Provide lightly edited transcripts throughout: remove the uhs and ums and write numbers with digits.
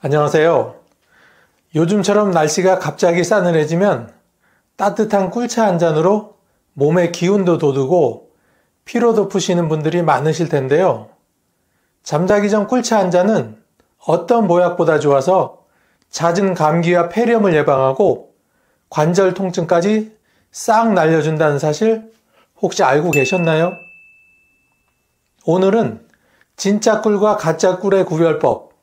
안녕하세요. 요즘처럼 날씨가 갑자기 싸늘해지면 따뜻한 꿀차 한 잔으로 몸의 기운도 돋우고 피로도 푸시는 분들이 많으실 텐데요. 잠자기 전 꿀차 한 잔은 어떤 보약보다 좋아서 잦은 감기와 폐렴을 예방하고 관절 통증까지 싹 날려준다는 사실 혹시 알고 계셨나요? 오늘은 진짜 꿀과 가짜 꿀의 구별법,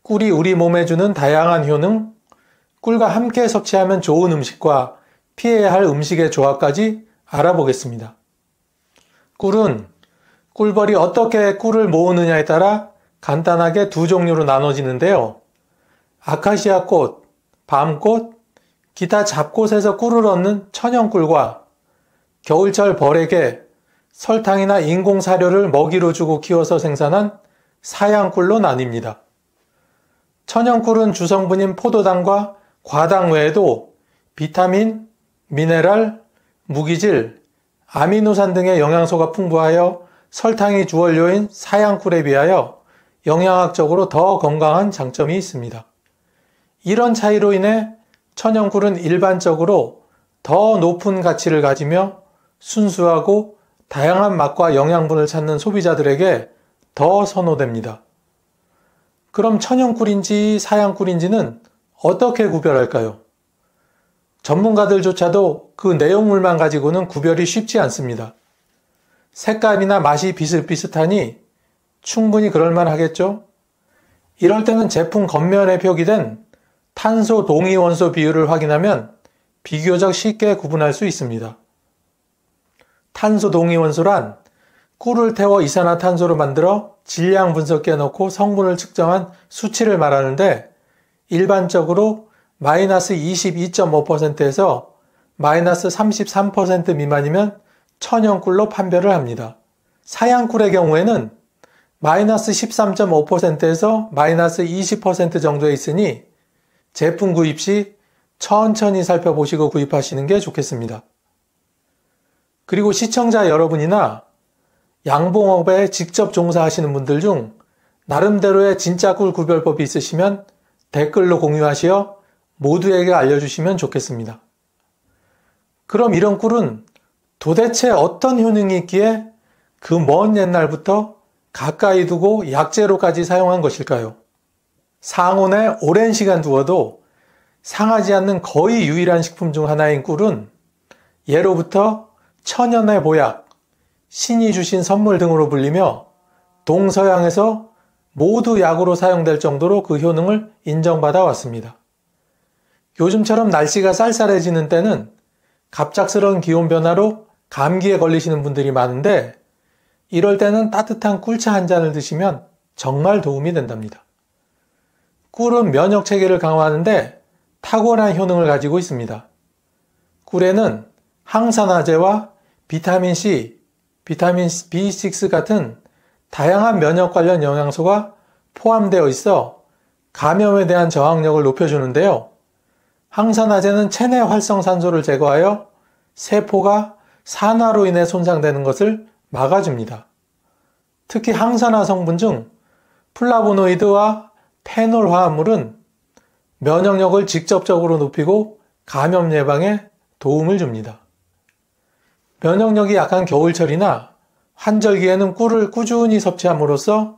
꿀이 우리 몸에 주는 다양한 효능, 꿀과 함께 섭취하면 좋은 음식과 피해야 할 음식의 조합까지 알아보겠습니다. 꿀은 꿀벌이 어떻게 꿀을 모으느냐에 따라 간단하게 두 종류로 나눠지는데요. 아카시아 꽃, 밤꽃, 기타 잡꽃에서 꿀을 얻는 천연꿀과 겨울철 벌에게 설탕이나 인공사료를 먹이로 주고 키워서 생산한 사양꿀로 나뉩니다. 천연꿀은 주성분인 포도당과 과당 외에도 비타민, 미네랄, 무기질, 아미노산 등의 영양소가 풍부하여 설탕이 주원료인 사양꿀에 비하여 영양학적으로 더 건강한 장점이 있습니다. 이런 차이로 인해 천연꿀은 일반적으로 더 높은 가치를 가지며 순수하고 다양한 맛과 영양분을 찾는 소비자들에게 더 선호됩니다. 그럼 천연꿀인지 사양꿀인지는 어떻게 구별할까요? 전문가들조차도 그 내용물만 가지고는 구별이 쉽지 않습니다. 색깔이나 맛이 비슷비슷하니 충분히 그럴만 하겠죠? 이럴 때는 제품 겉면에 표기된 탄소 동위원소 비율을 확인하면 비교적 쉽게 구분할 수 있습니다. 탄소 동위원소란 꿀을 태워 이산화탄소로 만들어 질량 분석기에 넣고 성분을 측정한 수치를 말하는데 일반적으로 마이너스 22.5%에서 마이너스 33% 미만이면 천연꿀로 판별을 합니다. 사양꿀의 경우에는 마이너스 13.5%에서 마이너스 20% 정도에 있으니 제품 구입 시 천천히 살펴보시고 구입하시는 게 좋겠습니다. 그리고 시청자 여러분이나 양봉업에 직접 종사하시는 분들 중 나름대로의 진짜 꿀 구별법이 있으시면 댓글로 공유하시어 모두에게 알려주시면 좋겠습니다. 그럼 이런 꿀은 도대체 어떤 효능이 있기에 그 먼 옛날부터 가까이 두고 약재로까지 사용한 것일까요? 상온에 오랜 시간 두어도 상하지 않는 거의 유일한 식품 중 하나인 꿀은 예로부터 천연의 보약, 신이 주신 선물 등으로 불리며 동서양에서 모두 약으로 사용될 정도로 그 효능을 인정받아 왔습니다. 요즘처럼 날씨가 쌀쌀해지는 때는 갑작스러운 기온 변화로 감기에 걸리시는 분들이 많은데 이럴 때는 따뜻한 꿀차 한 잔을 드시면 정말 도움이 된답니다. 꿀은 면역 체계를 강화하는데 탁월한 효능을 가지고 있습니다. 꿀에는 항산화제와 비타민C, 비타민 B6 같은 다양한 면역 관련 영양소가 포함되어 있어 감염에 대한 저항력을 높여주는데요. 항산화제는 체내 활성산소를 제거하여 세포가 산화로 인해 손상되는 것을 막아줍니다. 특히 항산화 성분 중 플라보노이드와 페놀 화합물은 면역력을 직접적으로 높이고 감염 예방에 도움을 줍니다. 면역력이 약한 겨울철이나 환절기에는 꿀을 꾸준히 섭취함으로써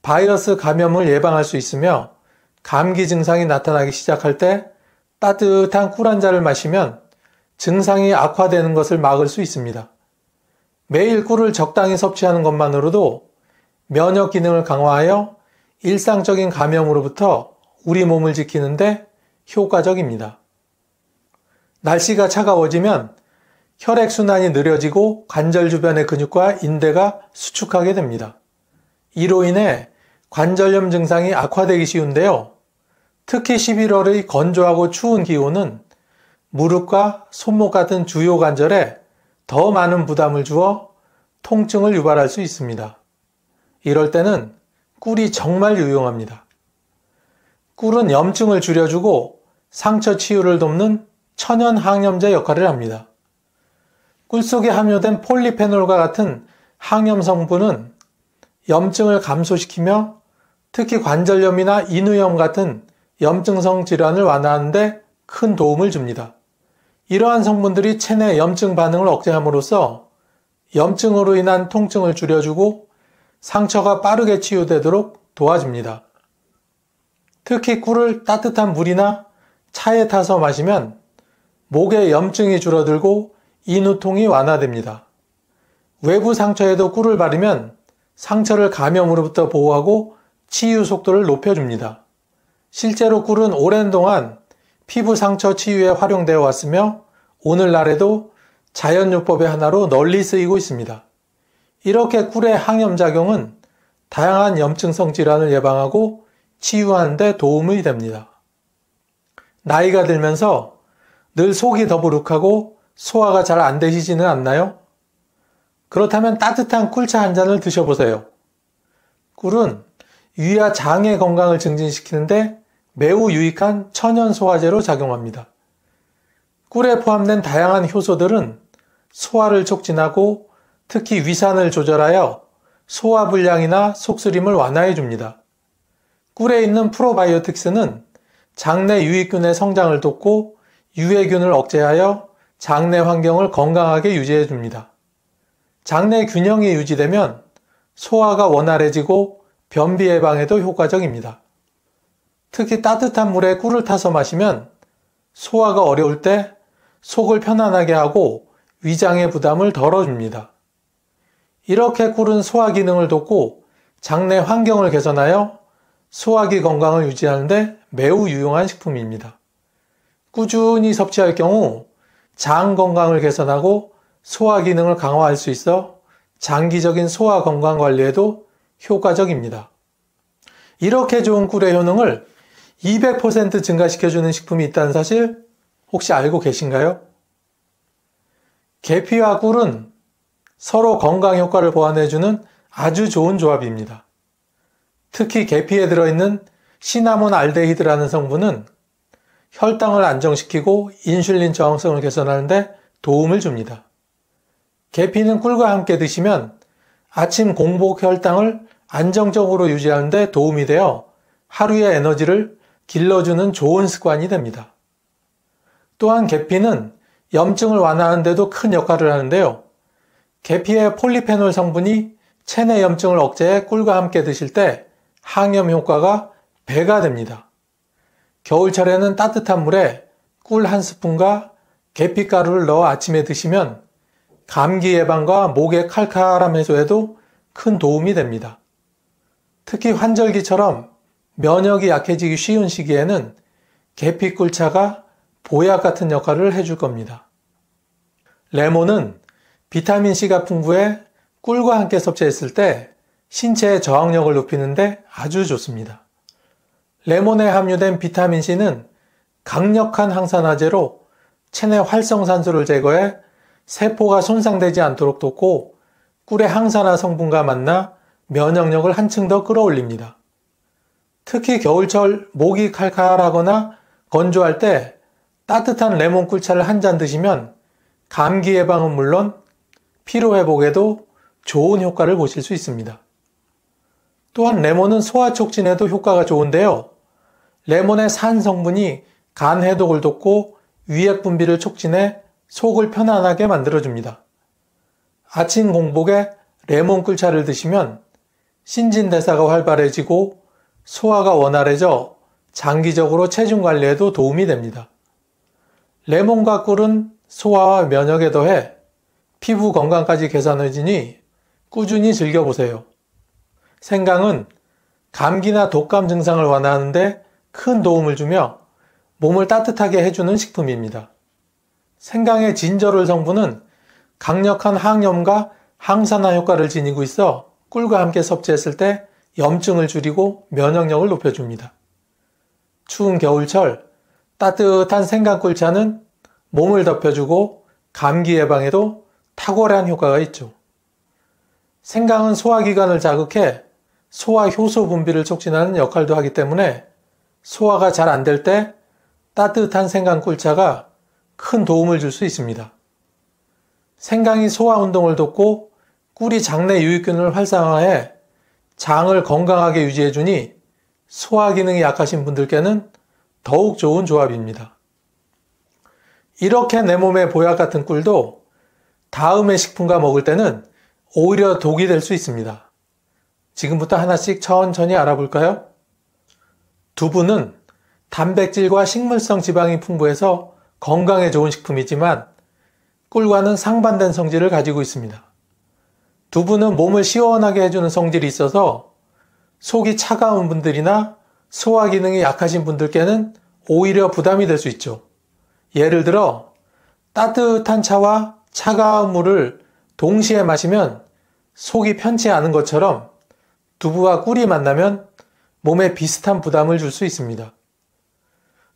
바이러스 감염을 예방할 수 있으며 감기 증상이 나타나기 시작할 때 따뜻한 꿀 한 잔을 마시면 증상이 악화되는 것을 막을 수 있습니다. 매일 꿀을 적당히 섭취하는 것만으로도 면역 기능을 강화하여 일상적인 감염으로부터 우리 몸을 지키는데 효과적입니다. 날씨가 차가워지면 혈액순환이 느려지고 관절 주변의 근육과 인대가 수축하게 됩니다. 이로 인해 관절염 증상이 악화되기 쉬운데요. 특히 11월의 건조하고 추운 기온은 무릎과 손목 같은 주요 관절에 더 많은 부담을 주어 통증을 유발할 수 있습니다. 이럴 때는 꿀이 정말 유용합니다. 꿀은 염증을 줄여주고 상처 치유를 돕는 천연 항염제 역할을 합니다. 꿀 속에 함유된 폴리페놀과 같은 항염 성분은 염증을 감소시키며 특히 관절염이나 인후염 같은 염증성 질환을 완화하는 데 큰 도움을 줍니다. 이러한 성분들이 체내 염증 반응을 억제함으로써 염증으로 인한 통증을 줄여주고 상처가 빠르게 치유되도록 도와줍니다. 특히 꿀을 따뜻한 물이나 차에 타서 마시면 목의 염증이 줄어들고 인후통이 완화됩니다. 외부 상처에도 꿀을 바르면 상처를 감염으로부터 보호하고 치유 속도를 높여줍니다. 실제로 꿀은 오랜 동안 피부 상처 치유에 활용되어 왔으며 오늘날에도 자연요법의 하나로 널리 쓰이고 있습니다. 이렇게 꿀의 항염작용은 다양한 염증성 질환을 예방하고 치유하는 데 도움이 됩니다. 나이가 들면서 늘 속이 더부룩하고 소화가 잘 안 되시지는 않나요? 그렇다면 따뜻한 꿀차 한 잔을 드셔보세요. 꿀은 위와 장의 건강을 증진시키는데 매우 유익한 천연 소화제로 작용합니다. 꿀에 포함된 다양한 효소들은 소화를 촉진하고 특히 위산을 조절하여 소화불량이나 속쓰림을 완화해 줍니다. 꿀에 있는 프로바이오틱스는 장내 유익균의 성장을 돕고 유해균을 억제하여 장내 환경을 건강하게 유지해 줍니다. 장내 균형이 유지되면 소화가 원활해지고 변비 예방에도 효과적입니다. 특히 따뜻한 물에 꿀을 타서 마시면 소화가 어려울 때 속을 편안하게 하고 위장의 부담을 덜어줍니다. 이렇게 꿀은 소화 기능을 돕고 장내 환경을 개선하여 소화기 건강을 유지하는 데 매우 유용한 식품입니다. 꾸준히 섭취할 경우 장 건강을 개선하고 소화 기능을 강화할 수 있어 장기적인 소화 건강 관리에도 효과적입니다. 이렇게 좋은 꿀의 효능을 200% 증가시켜주는 식품이 있다는 사실 혹시 알고 계신가요? 계피와 꿀은 서로 건강 효과를 보완해주는 아주 좋은 조합입니다. 특히 계피에 들어있는 시나몬 알데히드라는 성분은 혈당을 안정시키고 인슐린 저항성을 개선하는 데 도움을 줍니다. 계피는 꿀과 함께 드시면 아침 공복 혈당을 안정적으로 유지하는 데 도움이 되어 하루의 에너지를 길러주는 좋은 습관이 됩니다. 또한 계피는 염증을 완화하는 데도 큰 역할을 하는데요. 계피의 폴리페놀 성분이 체내 염증을 억제해 꿀과 함께 드실 때 항염 효과가 배가 됩니다. 겨울철에는 따뜻한 물에 꿀 한 스푼과 계피가루를 넣어 아침에 드시면 감기 예방과 목의 칼칼함 해소에도 큰 도움이 됩니다. 특히 환절기처럼 면역이 약해지기 쉬운 시기에는 계피 꿀차가 보약 같은 역할을 해줄 겁니다. 레몬은 비타민C가 풍부해 꿀과 함께 섭취했을 때 신체의 저항력을 높이는데 아주 좋습니다. 레몬에 함유된 비타민C는 강력한 항산화제로 체내 활성산소를 제거해 세포가 손상되지 않도록 돕고 꿀의 항산화 성분과 만나 면역력을 한층 더 끌어올립니다. 특히 겨울철 목이 칼칼하거나 건조할 때 따뜻한 레몬 꿀차를 한 잔 드시면 감기 예방은 물론 피로 회복에도 좋은 효과를 보실 수 있습니다. 또한 레몬은 소화 촉진에도 효과가 좋은데요. 레몬의 산 성분이 간 해독을 돕고 위액 분비를 촉진해 속을 편안하게 만들어줍니다. 아침 공복에 레몬 꿀차를 드시면 신진대사가 활발해지고 소화가 원활해져 장기적으로 체중 관리에도 도움이 됩니다. 레몬과 꿀은 소화와 면역에 더해 피부 건강까지 개선해지니 꾸준히 즐겨보세요. 생강은 감기나 독감 증상을 완화하는 데 큰 도움을 주며 몸을 따뜻하게 해주는 식품입니다. 생강의 진저롤 성분은 강력한 항염과 항산화 효과를 지니고 있어 꿀과 함께 섭취했을 때 염증을 줄이고 면역력을 높여줍니다. 추운 겨울철 따뜻한 생강꿀차는 몸을 덮여주고 감기 예방에도 탁월한 효과가 있죠. 생강은 소화기관을 자극해 소화 효소 분비를 촉진하는 역할도 하기 때문에 소화가 잘 안 될 때 따뜻한 생강꿀차가 큰 도움을 줄 수 있습니다. 생강이 소화 운동을 돕고 꿀이 장내 유익균을 활성화해 장을 건강하게 유지해주니 소화 기능이 약하신 분들께는 더욱 좋은 조합입니다. 이렇게 내 몸에 보약 같은 꿀도 다음의 식품과 먹을 때는 오히려 독이 될 수 있습니다. 지금부터 하나씩 천천히 알아볼까요? 두부는 단백질과 식물성 지방이 풍부해서 건강에 좋은 식품이지만 꿀과는 상반된 성질을 가지고 있습니다. 두부는 몸을 시원하게 해주는 성질이 있어서 속이 차가운 분들이나 소화 기능이 약하신 분들께는 오히려 부담이 될 수 있죠. 예를 들어 따뜻한 차와 차가운 물을 동시에 마시면 속이 편치 않은 것처럼 두부와 꿀이 만나면 몸에 비슷한 부담을 줄 수 있습니다.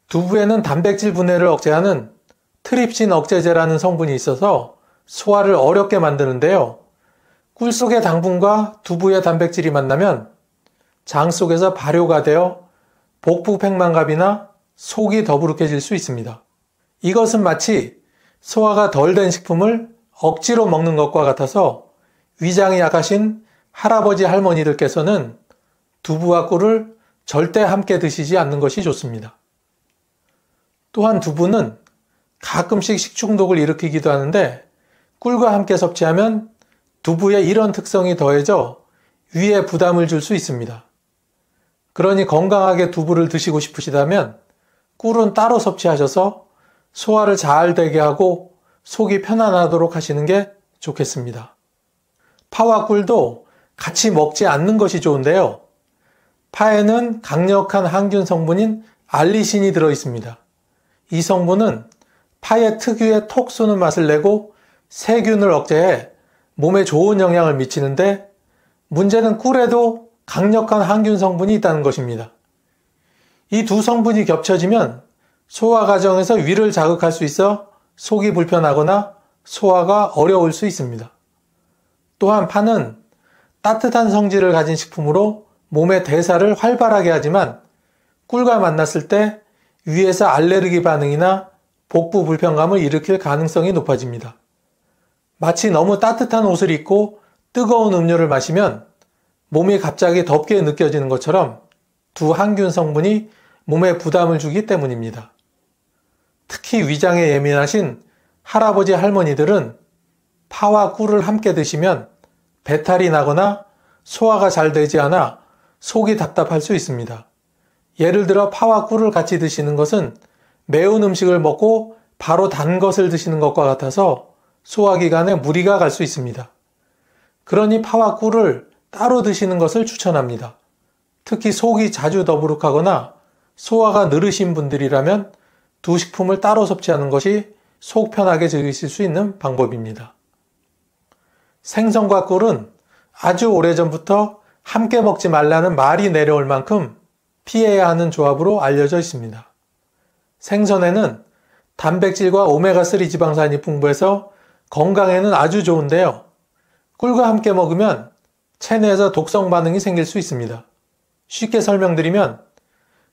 두부에는 단백질 분해를 억제하는 트립신 억제제라는 성분이 있어서 소화를 어렵게 만드는데요. 꿀 속의 당분과 두부의 단백질이 만나면 장 속에서 발효가 되어 복부 팽만감이나 속이 더부룩해질 수 있습니다. 이것은 마치 소화가 덜 된 식품을 억지로 먹는 것과 같아서 위장이 약하신 할아버지 할머니들께서는 두부와 꿀을 절대 함께 드시지 않는 것이 좋습니다. 또한 두부는 가끔씩 식중독을 일으키기도 하는데 꿀과 함께 섭취하면 두부에 이런 특성이 더해져 위에 부담을 줄 수 있습니다. 그러니 건강하게 두부를 드시고 싶으시다면 꿀은 따로 섭취하셔서 소화를 잘 되게 하고 속이 편안하도록 하시는 게 좋겠습니다. 파와 꿀도 같이 먹지 않는 것이 좋은데요. 파에는 강력한 항균 성분인 알리신이 들어 있습니다. 이 성분은 파의 특유의 톡 쏘는 맛을 내고 세균을 억제해 몸에 좋은 영향을 미치는데 문제는 꿀에도 강력한 항균 성분이 있다는 것입니다. 이 두 성분이 겹쳐지면 소화 과정에서 위를 자극할 수 있어 속이 불편하거나 소화가 어려울 수 있습니다. 또한 파는 따뜻한 성질을 가진 식품으로 몸의 대사를 활발하게 하지만 꿀과 만났을 때 위에서 알레르기 반응이나 복부 불편감을 일으킬 가능성이 높아집니다. 마치 너무 따뜻한 옷을 입고 뜨거운 음료를 마시면 몸이 갑자기 덥게 느껴지는 것처럼 두 항균 성분이 몸에 부담을 주기 때문입니다. 특히 위장에 예민하신 할아버지 할머니들은 파와 꿀을 함께 드시면 배탈이 나거나 소화가 잘 되지 않아 속이 답답할 수 있습니다. 예를 들어 파와 꿀을 같이 드시는 것은 매운 음식을 먹고 바로 단 것을 드시는 것과 같아서 소화기관에 무리가 갈 수 있습니다. 그러니 파와 꿀을 따로 드시는 것을 추천합니다. 특히 속이 자주 더부룩하거나 소화가 느리신 분들이라면 두 식품을 따로 섭취하는 것이 속 편하게 즐기실 수 있는 방법입니다. 생선과 꿀은 아주 오래전부터 함께 먹지 말라는 말이 내려올 만큼 피해야 하는 조합으로 알려져 있습니다. 생선에는 단백질과 오메가3 지방산이 풍부해서 건강에는 아주 좋은데요. 꿀과 함께 먹으면 체내에서 독성 반응이 생길 수 있습니다. 쉽게 설명드리면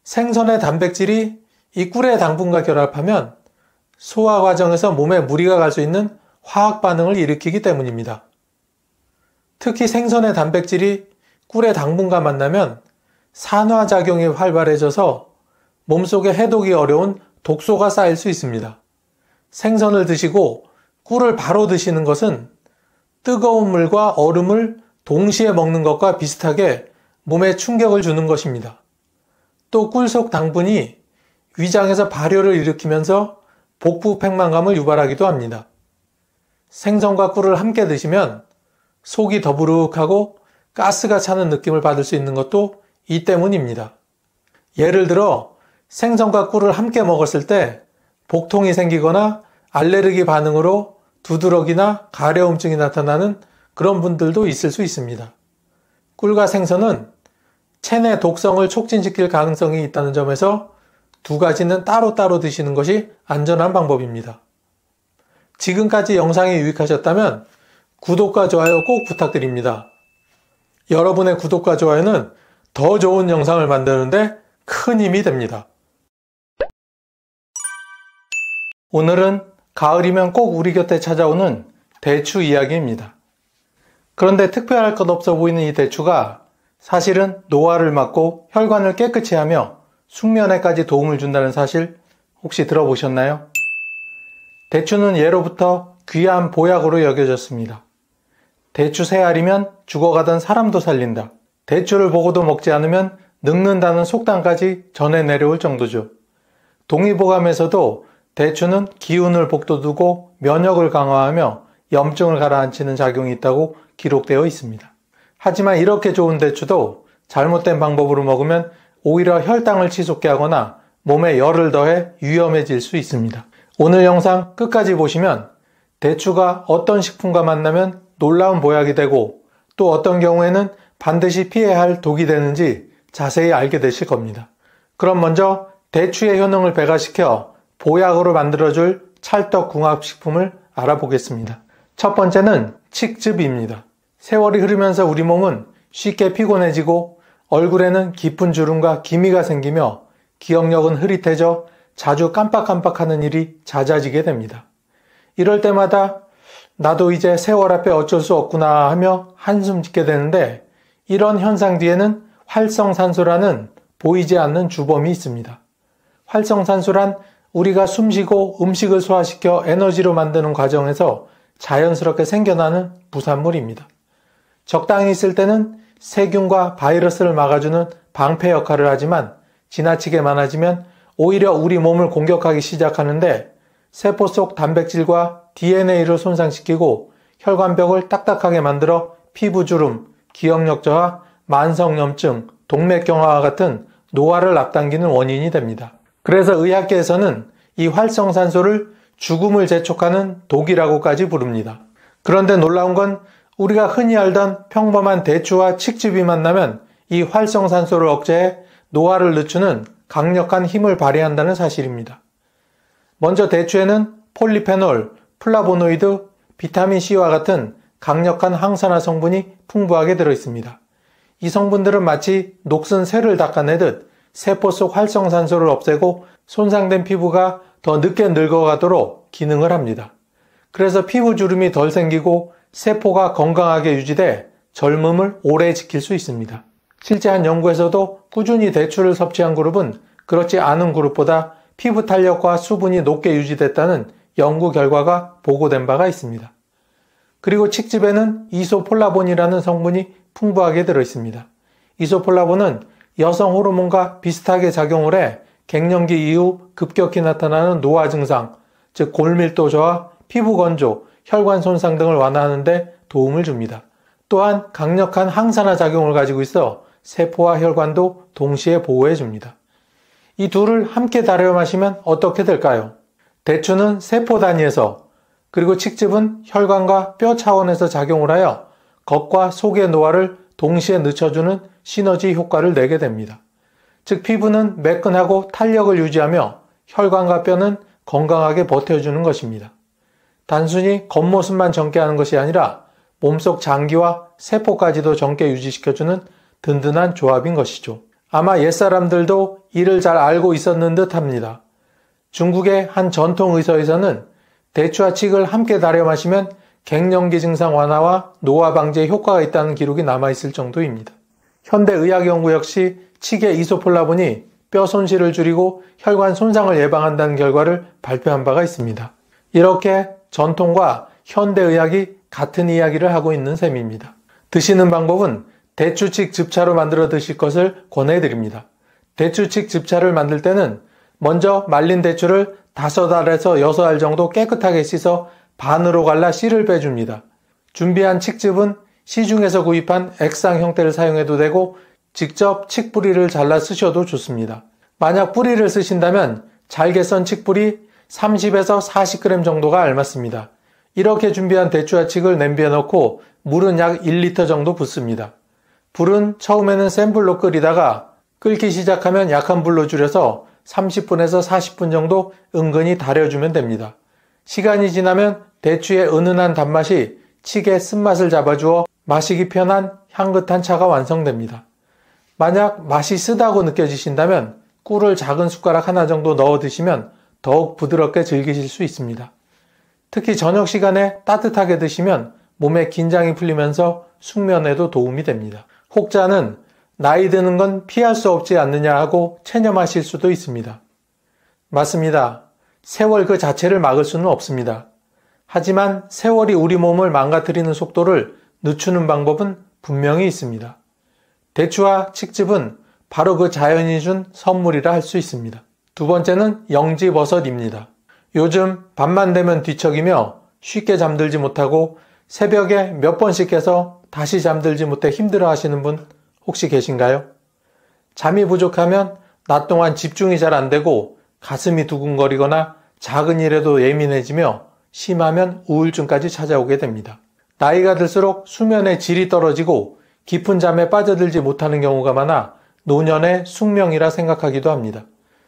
생선의 단백질이 이 꿀의 당분과 결합하면 소화 과정에서 몸에 무리가 갈 수 있는 화학 반응을 일으키기 때문입니다. 특히 생선의 단백질이 꿀의 당분과 만나면 산화작용이 활발해져서 몸속에 해독이 어려운 독소가 쌓일 수 있습니다. 생선을 드시고 꿀을 바로 드시는 것은 뜨거운 물과 얼음을 동시에 먹는 것과 비슷하게 몸에 충격을 주는 것입니다. 또 꿀 속 당분이 위장에서 발효를 일으키면서 복부 팽만감을 유발하기도 합니다. 생선과 꿀을 함께 드시면 속이 더부룩하고 가스가 차는 느낌을 받을 수 있는 것도 이 때문입니다. 예를 들어 생선과 꿀을 함께 먹었을 때 복통이 생기거나 알레르기 반응으로 두드러기나 가려움증이 나타나는 그런 분들도 있을 수 있습니다. 꿀과 생선은 체내 독성을 촉진시킬 가능성이 있다는 점에서 두 가지는 따로따로 드시는 것이 안전한 방법입니다. 지금까지 영상이 유익하셨다면 구독과 좋아요 꼭 부탁드립니다. 여러분의 구독과 좋아요는 더 좋은 영상을 만드는데 큰 힘이 됩니다. 오늘은 가을이면 꼭 우리 곁에 찾아오는 대추 이야기입니다. 그런데 특별할 것 없어 보이는 이 대추가 사실은 노화를 막고 혈관을 깨끗이 하며 숙면에까지 도움을 준다는 사실 혹시 들어보셨나요? 대추는 예로부터 귀한 보약으로 여겨졌습니다. 대추 3알이면 죽어가던 사람도 살린다. 대추를 보고도 먹지 않으면 늙는다는 속담까지 전해 내려올 정도죠. 동의보감에서도 대추는 기운을 북돋우고 면역을 강화하며 염증을 가라앉히는 작용이 있다고 기록되어 있습니다. 하지만 이렇게 좋은 대추도 잘못된 방법으로 먹으면 오히려 혈당을 치솟게 하거나 몸에 열을 더해 위험해질 수 있습니다. 오늘 영상 끝까지 보시면 대추가 어떤 식품과 만나면 놀라운 보약이 되고 또 어떤 경우에는 반드시 피해야 할 독이 되는지 자세히 알게 되실 겁니다. 그럼 먼저 대추의 효능을 배가시켜 보약으로 만들어줄 찰떡궁합식품을 알아보겠습니다. 첫 번째는 칡즙입니다. 세월이 흐르면서 우리 몸은 쉽게 피곤해지고 얼굴에는 깊은 주름과 기미가 생기며 기억력은 흐릿해져 자주 깜빡깜빡하는 일이 잦아지게 됩니다. 이럴 때마다 나도 이제 세월 앞에 어쩔 수 없구나 하며 한숨 짓게 되는데 이런 현상 뒤에는 활성산소라는 보이지 않는 주범이 있습니다. 활성산소란 우리가 숨쉬고 음식을 소화시켜 에너지로 만드는 과정에서 자연스럽게 생겨나는 부산물입니다. 적당히 있을 때는 세균과 바이러스를 막아주는 방패 역할을 하지만 지나치게 많아지면 오히려 우리 몸을 공격하기 시작하는데 세포 속 단백질과 DNA를 손상시키고 혈관벽을 딱딱하게 만들어 피부주름, 기억력 저하, 만성염증, 동맥경화와 같은 노화를 앞당기는 원인이 됩니다. 그래서 의학계에서는 이 활성산소를 죽음을 재촉하는 독이라고까지 부릅니다. 그런데 놀라운 건 우리가 흔히 알던 평범한 대추와 칡즙이 만나면 이 활성산소를 억제해 노화를 늦추는 강력한 힘을 발휘한다는 사실입니다. 먼저 대추에는 폴리페놀, 플라보노이드, 비타민C와 같은 강력한 항산화 성분이 풍부하게 들어있습니다. 이 성분들은 마치 녹슨 쇠를 닦아내듯 세포 속 활성산소를 없애고 손상된 피부가 더 늦게 늙어가도록 기능을 합니다. 그래서 피부 주름이 덜 생기고 세포가 건강하게 유지돼 젊음을 오래 지킬 수 있습니다. 실제 한 연구에서도 꾸준히 대추를 섭취한 그룹은 그렇지 않은 그룹보다 피부 탄력과 수분이 높게 유지됐다는 연구 결과가 보고된 바가 있습니다. 그리고 칡즙에는 이소폴라본이라는 성분이 풍부하게 들어있습니다. 이소폴라본은 여성 호르몬과 비슷하게 작용을 해 갱년기 이후 급격히 나타나는 노화 증상, 즉 골밀도 저하, 피부 건조, 혈관 손상 등을 완화하는 데 도움을 줍니다. 또한 강력한 항산화 작용을 가지고 있어 세포와 혈관도 동시에 보호해 줍니다. 이 둘을 함께 달여 마시면 어떻게 될까요? 대추는 세포 단위에서, 그리고 칡즙은 혈관과 뼈 차원에서 작용을 하여 겉과 속의 노화를 동시에 늦춰주는 시너지 효과를 내게 됩니다. 즉 피부는 매끈하고 탄력을 유지하며 혈관과 뼈는 건강하게 버텨주는 것입니다. 단순히 겉모습만 젊게 하는 것이 아니라 몸속 장기와 세포까지도 젊게 유지시켜주는 든든한 조합인 것이죠. 아마 옛사람들도 이를 잘 알고 있었는 듯 합니다. 중국의 한 전통 의서에서는 대추와 칡을 함께 달여 마시면 갱년기 증상 완화와 노화 방지에 효과가 있다는 기록이 남아있을 정도입니다. 현대 의학 연구 역시 칡의 이소폴라본이 뼈 손실을 줄이고 혈관 손상을 예방한다는 결과를 발표한 바가 있습니다. 이렇게 전통과 현대 의학이 같은 이야기를 하고 있는 셈입니다. 드시는 방법은 대추칡 즙차로 만들어 드실 것을 권해드립니다. 대추칡 즙차를 만들 때는 먼저 말린 대추를 5알에서 6알 정도 깨끗하게 씻어 반으로 갈라 씨를 빼줍니다. 준비한 칡즙은 시중에서 구입한 액상 형태를 사용해도 되고 직접 칡 뿌리를 잘라 쓰셔도 좋습니다. 만약 뿌리를 쓰신다면 잘게 썬 칡뿌리 30에서 40g 정도가 알맞습니다. 이렇게 준비한 대추와 칡을 냄비에 넣고 물은 약 1리터 정도 붓습니다. 불은 처음에는 센 불로 끓이다가 끓기 시작하면 약한 불로 줄여서 30분에서 40분 정도 은근히 달여주면 됩니다. 시간이 지나면 대추의 은은한 단맛이 칡의 쓴맛을 잡아주어 마시기 편한 향긋한 차가 완성됩니다. 만약 맛이 쓰다고 느껴지신다면 꿀을 작은 숟가락 하나 정도 넣어 드시면 더욱 부드럽게 즐기실 수 있습니다. 특히 저녁 시간에 따뜻하게 드시면 몸의 긴장이 풀리면서 숙면에도 도움이 됩니다. 혹자는 나이 드는 건 피할 수 없지 않느냐 하고 체념하실 수도 있습니다. 맞습니다. 세월 그 자체를 막을 수는 없습니다. 하지만 세월이 우리 몸을 망가뜨리는 속도를 늦추는 방법은 분명히 있습니다. 대추와 칡즙은 바로 그 자연이 준 선물이라 할 수 있습니다. 두 번째는 영지버섯입니다. 요즘 밤만 되면 뒤척이며 쉽게 잠들지 못하고 새벽에 몇 번씩 깨서 다시 잠들지 못해 힘들어 하시는 분 혹시 계신가요? 잠이 부족하면 낮 동안 집중이 잘 안 되고 가슴이 두근거리거나 작은 일에도 예민해지며 심하면 우울증까지 찾아오게 됩니다. 나이가 들수록 수면의 질이 떨어지고 깊은 잠에 빠져들지 못하는 경우가 많아 노년의 숙명이라 생각하기도 합니다.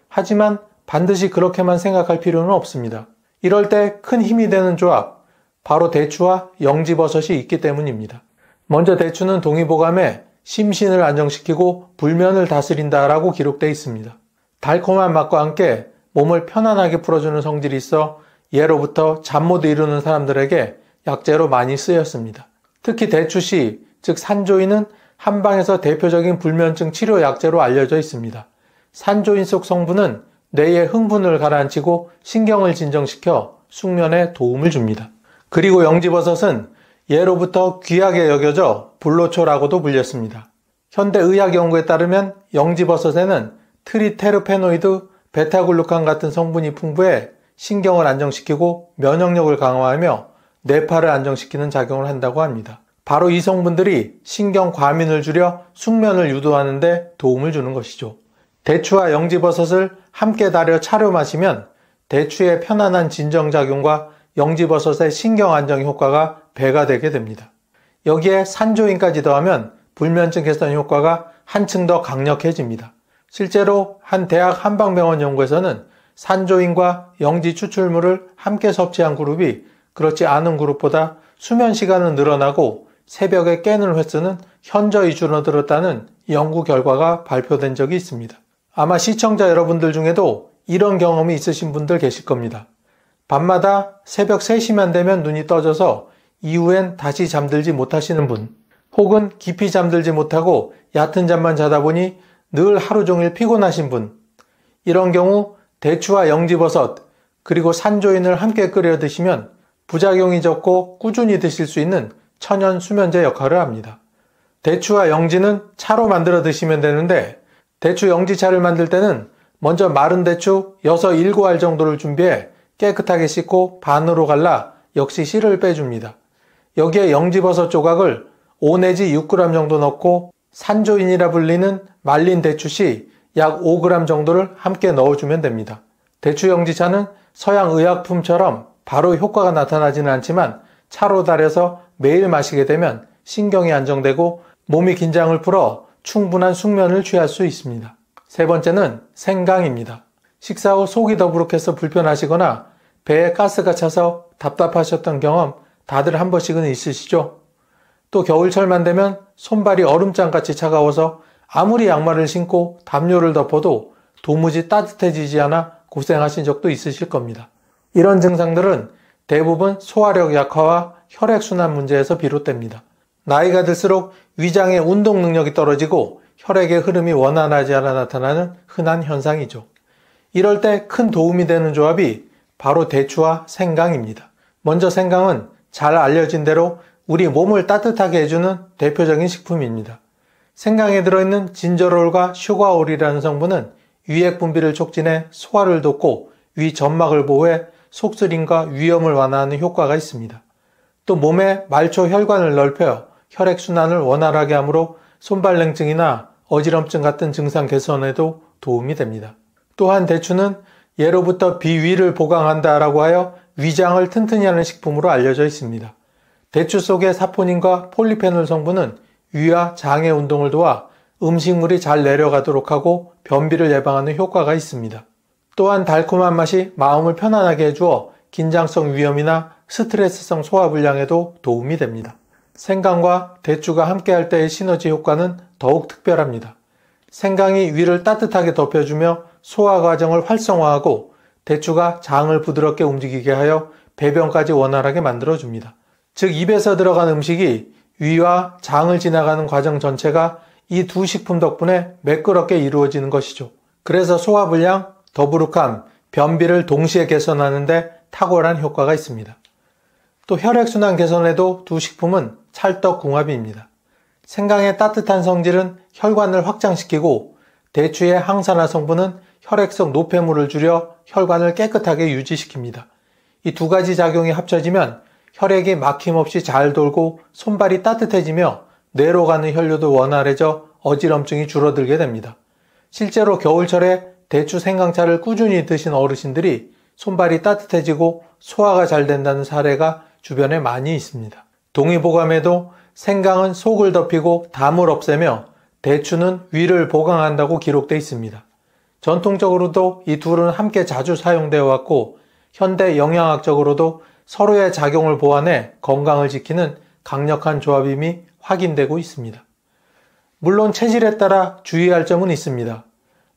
하지만 반드시 그렇게만 생각할 필요는 없습니다. 이럴 때 큰 힘이 되는 조합, 바로 대추와 영지버섯이 있기 때문입니다. 먼저 대추는 동의보감에 심신을 안정시키고 불면을 다스린다라고 기록되어 있습니다. 달콤한 맛과 함께 몸을 편안하게 풀어주는 성질이 있어 예로부터 잠 못 이루는 사람들에게 약재로 많이 쓰였습니다. 특히 대추씨, 즉 산조인은 한방에서 대표적인 불면증 치료 약재로 알려져 있습니다. 산조인 속 성분은 뇌의 흥분을 가라앉히고 신경을 진정시켜 숙면에 도움을 줍니다. 그리고 영지버섯은 예로부터 귀하게 여겨져 불로초라고도 불렸습니다. 현대 의학 연구에 따르면 영지버섯에는 트리테르페노이드, 베타글루칸 같은 성분이 풍부해 신경을 안정시키고 면역력을 강화하며 뇌파를 안정시키는 작용을 한다고 합니다. 바로 이 성분들이 신경 과민을 줄여 숙면을 유도하는 데 도움을 주는 것이죠. 대추와 영지버섯을 함께 달여 차로 마시면 대추의 편안한 진정작용과 영지버섯의 신경 안정 효과가 배가 되게 됩니다. 여기에 산조인까지 더하면 불면증 개선 효과가 한층 더 강력해집니다. 실제로 한 대학 한방병원 연구에서는 산조인과 영지 추출물을 함께 섭취한 그룹이 그렇지 않은 그룹보다 수면 시간은 늘어나고 새벽에 깨는 횟수는 현저히 줄어들었다는 연구 결과가 발표된 적이 있습니다. 아마 시청자 여러분들 중에도 이런 경험이 있으신 분들 계실 겁니다. 밤마다 새벽 3시만 되면 눈이 떠져서 이후엔 다시 잠들지 못하시는 분, 혹은 깊이 잠들지 못하고 얕은 잠만 자다 보니 늘 하루 종일 피곤하신 분, 이런 경우 대추와 영지버섯 그리고 산조인을 함께 끓여 드시면 부작용이 적고 꾸준히 드실 수 있는 천연 수면제 역할을 합니다. 대추와 영지는 차로 만들어 드시면 되는데 대추 영지차를 만들 때는 먼저 마른 대추 6, 7알 정도를 준비해 깨끗하게 씻고 반으로 갈라 역시 씨를 빼줍니다. 여기에 영지버섯 조각을 5 내지 6g 정도 넣고 산조인이라 불리는 말린 대추씨 약 5g 정도를 함께 넣어주면 됩니다. 대추 영지차는 서양 의약품처럼 바로 효과가 나타나지는 않지만 차로 달여서 매일 마시게 되면 신경이 안정되고 몸이 긴장을 풀어 충분한 숙면을 취할 수 있습니다. 세 번째는 생강입니다. 식사 후 속이 더부룩해서 불편하시거나 배에 가스가 차서 답답하셨던 경험 다들 한 번씩은 있으시죠? 또 겨울철만 되면 손발이 얼음장같이 차가워서 아무리 양말을 신고 담요를 덮어도 도무지 따뜻해지지 않아 고생하신 적도 있으실 겁니다. 이런 증상들은 대부분 소화력 약화와 혈액순환 문제에서 비롯됩니다. 나이가 들수록 위장의 운동 능력이 떨어지고 혈액의 흐름이 원활하지 않아 나타나는 흔한 현상이죠. 이럴 때 큰 도움이 되는 조합이 바로 대추와 생강입니다. 먼저 생강은 잘 알려진 대로 우리 몸을 따뜻하게 해주는 대표적인 식품입니다. 생강에 들어있는 진저롤과 슈가올이라는 성분은 위액 분비를 촉진해 소화를 돕고 위 점막을 보호해 속쓰림과 위염을 완화하는 효과가 있습니다. 또 몸의 말초 혈관을 넓혀 혈액순환을 원활하게 하므로 손발냉증이나 어지럼증 같은 증상 개선에도 도움이 됩니다. 또한 대추는 예로부터 비위를 보강한다라고 하여 위장을 튼튼히 하는 식품으로 알려져 있습니다. 대추 속의 사포닌과 폴리페놀 성분은 위와 장의 운동을 도와 음식물이 잘 내려가도록 하고 변비를 예방하는 효과가 있습니다. 또한 달콤한 맛이 마음을 편안하게 해주어 긴장성 위염이나 스트레스성 소화불량에도 도움이 됩니다. 생강과 대추가 함께할 때의 시너지 효과는 더욱 특별합니다. 생강이 위를 따뜻하게 덮여주며 소화 과정을 활성화하고 대추가 장을 부드럽게 움직이게 하여 배변까지 원활하게 만들어줍니다. 즉 입에서 들어간 음식이 위와 장을 지나가는 과정 전체가 이 두 식품 덕분에 매끄럽게 이루어지는 것이죠. 그래서 소화불량, 더부룩함, 변비를 동시에 개선하는데 탁월한 효과가 있습니다. 또 혈액순환 개선에도 두 식품은 찰떡궁합입니다. 생강의 따뜻한 성질은 혈관을 확장시키고 대추의 항산화 성분은 혈액 속 노폐물을 줄여 혈관을 깨끗하게 유지시킵니다. 이 두 가지 작용이 합쳐지면 혈액이 막힘없이 잘 돌고 손발이 따뜻해지며 뇌로 가는 혈류도 원활해져 어지럼증이 줄어들게 됩니다. 실제로 겨울철에 대추 생강차를 꾸준히 드신 어르신들이 손발이 따뜻해지고 소화가 잘 된다는 사례가 주변에 많이 있습니다. 동의보감에도 생강은 속을 덮이고 담을 없애며 대추는 위를 보강한다고 기록되어 있습니다. 전통적으로도 이 둘은 함께 자주 사용되어 왔고 현대 영양학적으로도 서로의 작용을 보완해 건강을 지키는 강력한 조합임이 확인되고 있습니다. 물론 체질에 따라 주의할 점은 있습니다.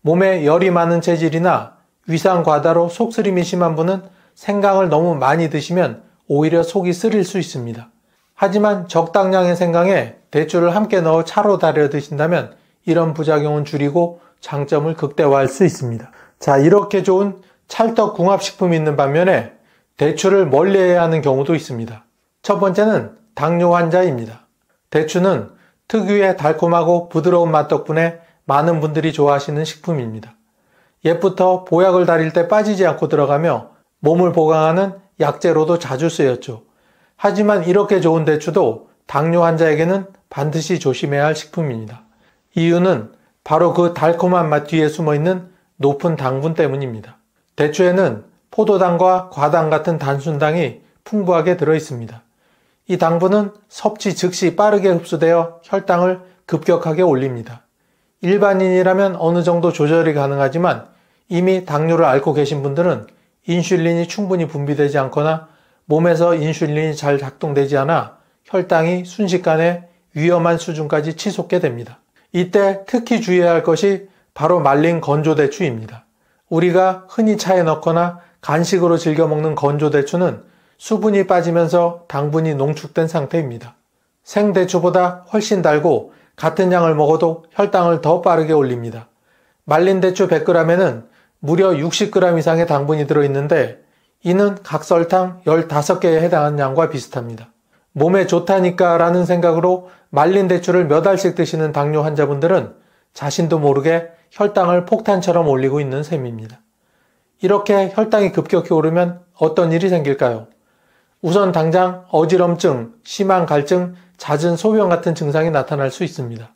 몸에 열이 많은 체질이나 위산 과다로 속쓰림이 심한 분은 생강을 너무 많이 드시면 오히려 속이 쓰릴 수 있습니다. 하지만 적당량의 생강에 대추를 함께 넣어 차로 달여 드신다면 이런 부작용은 줄이고 장점을 극대화할 수 있습니다. 자, 이렇게 좋은 찰떡궁합식품이 있는 반면에 대추를 멀리해야 하는 경우도 있습니다. 첫 번째는 당뇨 환자입니다. 대추는 특유의 달콤하고 부드러운 맛 덕분에 많은 분들이 좋아하시는 식품입니다. 옛부터 보약을 다릴 때 빠지지 않고 들어가며 몸을 보강하는 약재로도 자주 쓰였죠. 하지만 이렇게 좋은 대추도 당뇨 환자에게는 반드시 조심해야 할 식품입니다. 이유는 바로 그 달콤한 맛 뒤에 숨어있는 높은 당분 때문입니다. 대추에는 포도당과 과당 같은 단순당이 풍부하게 들어있습니다. 이 당분은 섭취 즉시 빠르게 흡수되어 혈당을 급격하게 올립니다. 일반인이라면 어느 정도 조절이 가능하지만 이미 당뇨를 앓고 계신 분들은 인슐린이 충분히 분비되지 않거나 몸에서 인슐린이 잘 작동되지 않아 혈당이 순식간에 위험한 수준까지 치솟게 됩니다. 이때 특히 주의해야 할 것이 바로 말린 건조대추입니다. 우리가 흔히 차에 넣거나 간식으로 즐겨 먹는 건조대추는 수분이 빠지면서 당분이 농축된 상태입니다. 생대추보다 훨씬 달고 같은 양을 먹어도 혈당을 더 빠르게 올립니다. 말린 대추 100g에는 무려 60g 이상의 당분이 들어있는데 이는 각설탕 15개에 해당하는 양과 비슷합니다. 몸에 좋다니까 라는 생각으로 말린 대추를 몇 알씩 드시는 당뇨 환자분들은 자신도 모르게 혈당을 폭탄처럼 올리고 있는 셈입니다. 이렇게 혈당이 급격히 오르면 어떤 일이 생길까요? 우선 당장 어지럼증, 심한 갈증, 잦은 소변 같은 증상이 나타날 수 있습니다.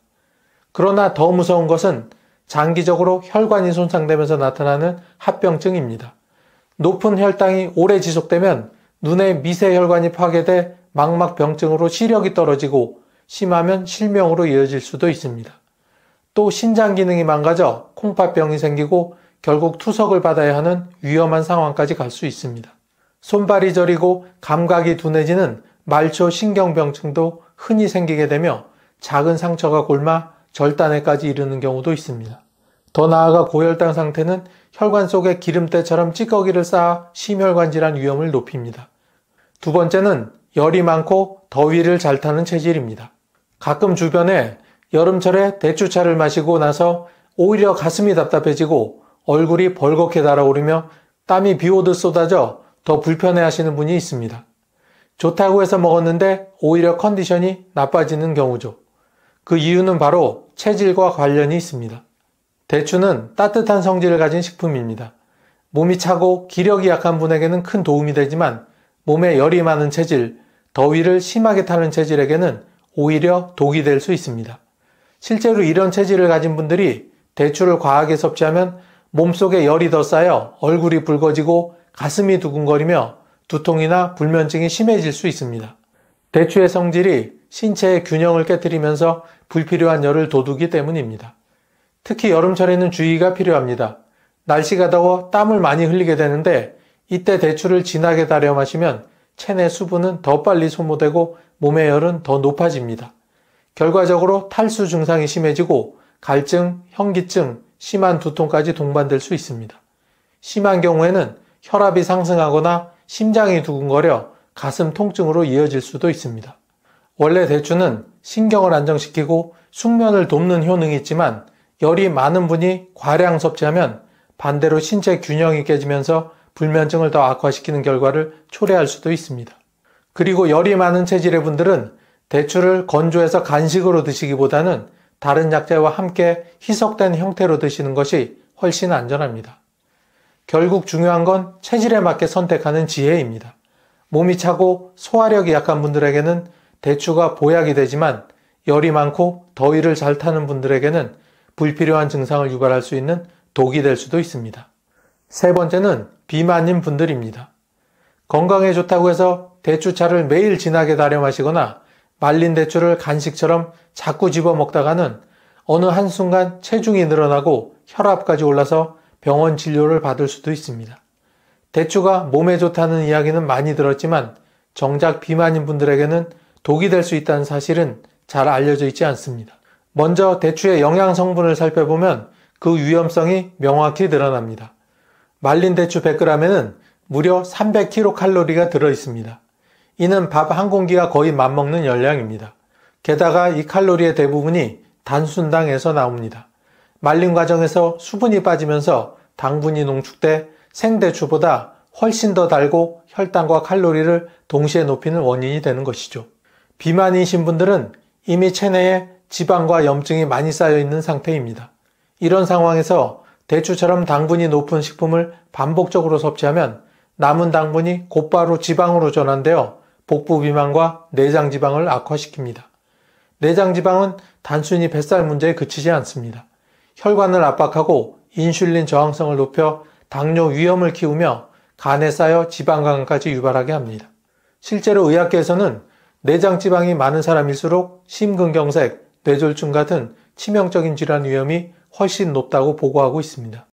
그러나 더 무서운 것은 장기적으로 혈관이 손상되면서 나타나는 합병증입니다. 높은 혈당이 오래 지속되면 눈의 미세혈관이 파괴돼 망막병증으로 시력이 떨어지고 심하면 실명으로 이어질 수도 있습니다. 또 신장 기능이 망가져 콩팥병이 생기고 결국 투석을 받아야 하는 위험한 상황까지 갈 수 있습니다. 손발이 저리고 감각이 둔해지는 말초 신경병증도 흔히 생기게 되며 작은 상처가 골마 절단에까지 이르는 경우도 있습니다. 더 나아가 고혈당 상태는 혈관 속에 기름때처럼 찌꺼기를 쌓아 심혈관 질환 위험을 높입니다. 두 번째는 열이 많고 더위를 잘 타는 체질입니다. 가끔 주변에 여름철에 대추차를 마시고 나서 오히려 가슴이 답답해지고 얼굴이 벌겋게 달아오르며 땀이 비오듯 쏟아져 더 불편해하시는 분이 있습니다. 좋다고 해서 먹었는데 오히려 컨디션이 나빠지는 경우죠. 그 이유는 바로 체질과 관련이 있습니다. 대추는 따뜻한 성질을 가진 식품입니다. 몸이 차고 기력이 약한 분에게는 큰 도움이 되지만 몸에 열이 많은 체질, 더위를 심하게 타는 체질에게는 오히려 독이 될 수 있습니다. 실제로 이런 체질을 가진 분들이 대추를 과하게 섭취하면 몸속에 열이 더 쌓여 얼굴이 붉어지고 가슴이 두근거리며 두통이나 불면증이 심해질 수 있습니다. 대추의 성질이 신체의 균형을 깨트리면서 불필요한 열을 돋우기 때문입니다. 특히 여름철에는 주의가 필요합니다. 날씨가 더워 땀을 많이 흘리게 되는데 이때 대추를 진하게 달여 마시면 체내 수분은 더 빨리 소모되고 몸의 열은 더 높아집니다. 결과적으로 탈수 증상이 심해지고 갈증, 현기증, 심한 두통까지 동반될 수 있습니다. 심한 경우에는 혈압이 상승하거나 심장이 두근거려 가슴 통증으로 이어질 수도 있습니다. 원래 대추는 신경을 안정시키고 숙면을 돕는 효능이 있지만 열이 많은 분이 과량 섭취하면 반대로 신체 균형이 깨지면서 불면증을 더 악화시키는 결과를 초래할 수도 있습니다. 그리고 열이 많은 체질의 분들은 대추를 건조해서 간식으로 드시기보다는 다른 약재와 함께 희석된 형태로 드시는 것이 훨씬 안전합니다. 결국 중요한 건 체질에 맞게 선택하는 지혜입니다. 몸이 차고 소화력이 약한 분들에게는 대추가 보약이 되지만 열이 많고 더위를 잘 타는 분들에게는 불필요한 증상을 유발할 수 있는 독이 될 수도 있습니다. 세 번째는 비만인 분들입니다. 건강에 좋다고 해서 대추차를 매일 진하게 달여 마시거나 말린 대추를 간식처럼 자꾸 집어 먹다가는 어느 한순간 체중이 늘어나고 혈압까지 올라서 병원 진료를 받을 수도 있습니다. 대추가 몸에 좋다는 이야기는 많이 들었지만 정작 비만인 분들에게는 독이 될 수 있다는 사실은 잘 알려져 있지 않습니다. 먼저 대추의 영양 성분을 살펴보면 그 위험성이 명확히 드러납니다. 말린 대추 100g에는 무려 300kcal가 들어있습니다. 이는 밥 한 공기가 거의 맞먹는 열량입니다. 게다가 이 칼로리의 대부분이 단순당에서 나옵니다. 말림 과정에서 수분이 빠지면서 당분이 농축돼 생대추보다 훨씬 더 달고 혈당과 칼로리를 동시에 높이는 원인이 되는 것이죠. 비만이신 분들은 이미 체내에 지방과 염증이 많이 쌓여 있는 상태입니다. 이런 상황에서 대추처럼 당분이 높은 식품을 반복적으로 섭취하면 남은 당분이 곧바로 지방으로 전환되어 복부 비만과 내장 지방을 악화시킵니다. 내장 지방은 단순히 뱃살 문제에 그치지 않습니다. 혈관을 압박하고 인슐린 저항성을 높여 당뇨 위험을 키우며 간에 쌓여 지방간까지 유발하게 합니다. 실제로 의학계에서는 내장 지방이 많은 사람일수록 심근경색, 뇌졸중 같은 치명적인 질환 위험이 훨씬 높다고 보고하고 있습니다.